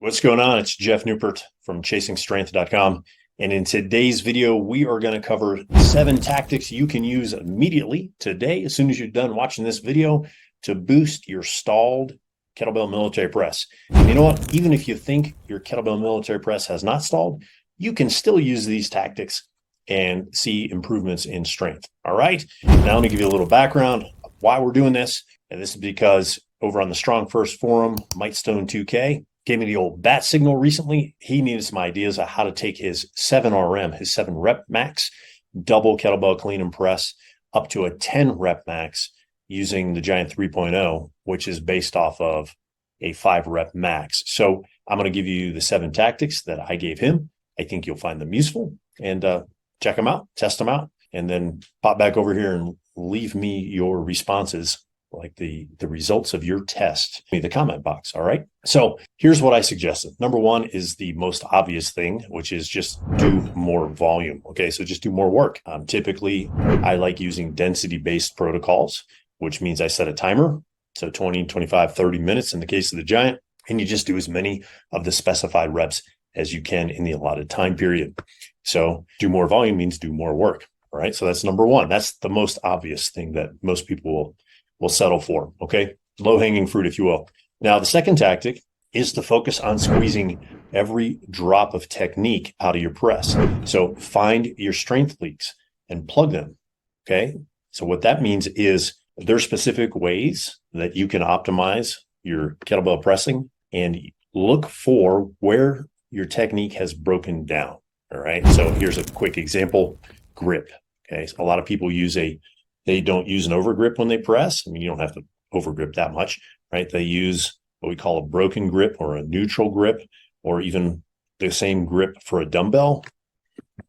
What's going on? It's Jeff Newport from ChasingStrength.com. And in today's video, we are going to cover 7 tactics you can use immediately today, as soon as you're done watching this video, to boost your stalled kettlebell military press. And you know what? Even if you think your kettlebell military press has not stalled, you can still use these tactics and see improvements in strength. All right. Now let me give you a little background of why we're doing this. And this is because over on the StrongFirst forum, MightStone2K gave me the old bat signal recently. He needed some ideas on how to take his 7RM, his 7 rep max, double kettlebell clean and press up to a 10 rep max using the Giant 3.0, which is based off of a 5 rep max. So I'm going to give you the 7 tactics that I gave him. I think you'll find them useful, and check them out, test them out, and then pop back over here and leave me your responses, like the results of your test in the comment box. All right. So here's what I suggested. Number 1 is the most obvious thing, which is just do more volume. Okay. So just do more work. Typically I like using density-based protocols, which means I set a timer. So 20, 25, 30 minutes in the case of the Giant, and you just do as many of the specified reps as you can in the allotted time period. So do more volume means do more work. All right. So that's number 1. That's the most obvious thing that most people will settle for. Okay. Low-hanging fruit, if you will. Now, the second tactic is to focus on squeezing every drop of technique out of your press. So find your strength leaks and plug them. Okay. So what that means is there are specific ways that you can optimize your kettlebell pressing and look for where your technique has broken down. All right. So here's a quick example: grip. Okay. So a lot of people they don't use an overgrip when they press. I mean, you don't have to overgrip that much, right? They use what we call a broken grip or a neutral grip, or even the same grip for a dumbbell.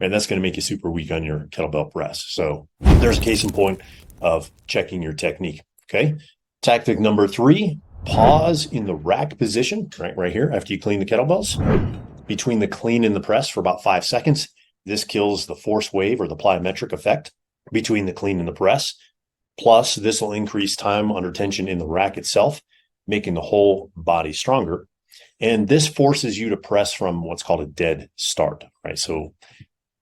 And that's going to make you super weak on your kettlebell press. So there's a case in point of checking your technique. Okay. Tactic number 3, pause in the rack position, right here after you clean the kettlebells, between the clean and the press for about 5 seconds. This kills the force wave or the plyometric effect between the clean and the press. Plus, this will increase time under tension in the rack itself, making the whole body stronger. And this forces you to press from what's called a dead start, right? So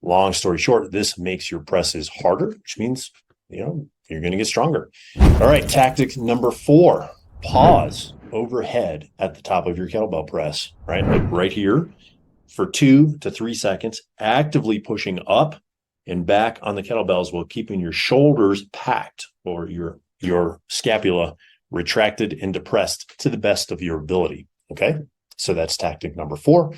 long story short, this makes your presses harder, which means, you're going to get stronger. All right. Tactic number 4, pause overhead at the top of your kettlebell press, right? Like right here for 2 to 3 seconds, actively pushing up and back on the kettlebells while keeping your shoulders packed or your scapula retracted and depressed to the best of your ability. Okay. So that's tactic number 4.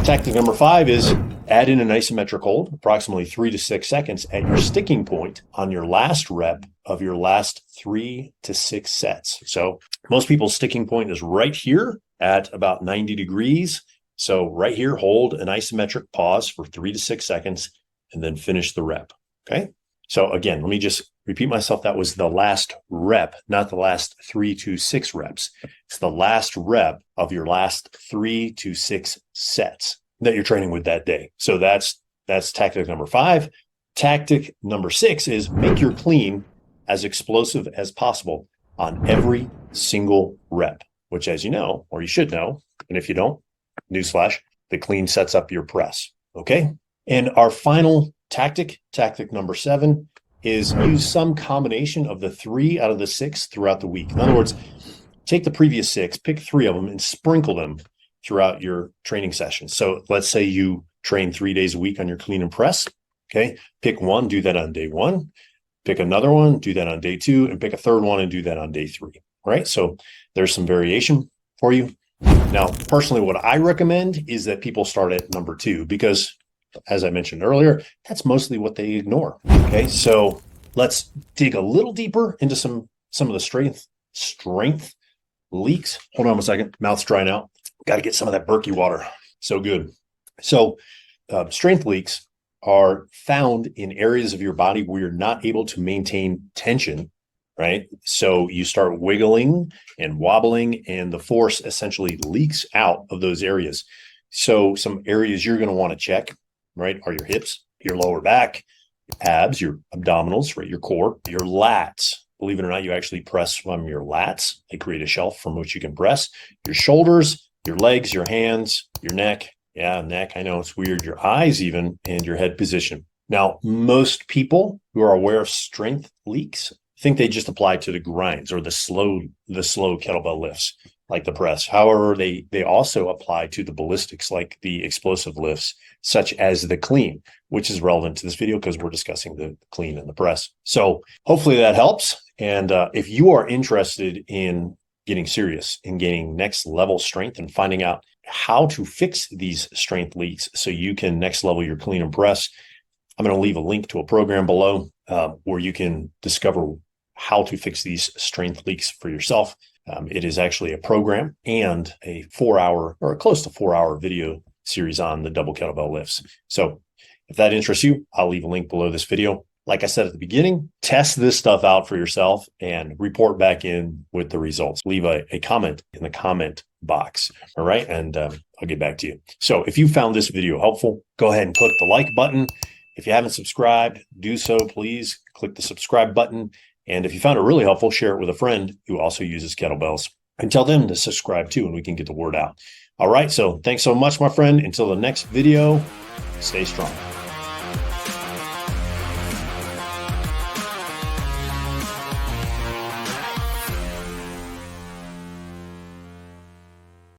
Tactic number 5 is add in an isometric hold, approximately 3 to 6 seconds at your sticking point on your last rep of your last 3 to 6 sets. So most people's sticking point is right here at about 90 degrees. So right here, hold an isometric pause for 3 to 6 seconds and then finish the rep. Okay. So again, let me just repeat myself. That was the last rep, not the last 3 to 6 reps. It's the last rep of your last 3 to 6 sets that you're training with that day. So that's tactic number 5. Tactic number 6 is make your clean as explosive as possible on every single rep, which, as you know, or you should know, and if you don't, newsflash, the clean sets up your press. Okay. And our final tactic number 7, is use some combination of the 3 out of the 6 throughout the week. In other words, take the previous 6, pick 3 of them and sprinkle them throughout your training sessions. So let's say you train 3 days a week on your clean and press. Okay. Pick one, do that on day 1, pick another one, do that on day 2, and pick a third one and do that on day 3. Right. So there's some variation for you. Now, personally, what I recommend is that people start at number 2, because as I mentioned earlier, that's mostly what they ignore. Okay, so let's dig a little deeper into some of the strength leaks. Hold on a second. Mouth's drying out. Got to get some of that Berkey water. So good. So strength leaks are found in areas of your body where you're not able to maintain tension, right? So you start wiggling and wobbling, and the force essentially leaks out of those areas. So some areas you're going to want to check, right, are your hips, your lower back, your abs, your abdominals, right, your core, your lats. Believe it or not, you actually press from your lats. They create a shelf from which you can press. Your shoulders, your legs, your hands, your neck. Yeah, neck. I know it's weird. Your eyes even, and your head position. Now, most people who are aware of strength leaks think they just apply to the grinds or the slow kettlebell lifts like the press. However, they also apply to the ballistics like the explosive lifts, such as the clean, which is relevant to this video because we're discussing the clean and the press. So hopefully that helps. And if you are interested in getting serious in gaining next level strength and finding out how to fix these strength leaks so you can next level your clean and press, I'm going to leave a link to a program below where you can discover how to fix these strength leaks for yourself. It is actually a program and a 4-hour or close to 4-hour video series on the double kettlebell lifts. So if that interests you, I'll leave a link below this video. Like I said at the beginning, test this stuff out for yourself and report back in with the results. Leave a comment in the comment box. All right. And I'll get back to you. So if you found this video helpful, go ahead and click the like button. If you haven't subscribed, do so, please. Click the subscribe button. And if you found it really helpful, share it with a friend who also uses kettlebells and tell them to subscribe too, and we can get the word out. All right. So thanks so much, my friend. Until the next video, stay strong.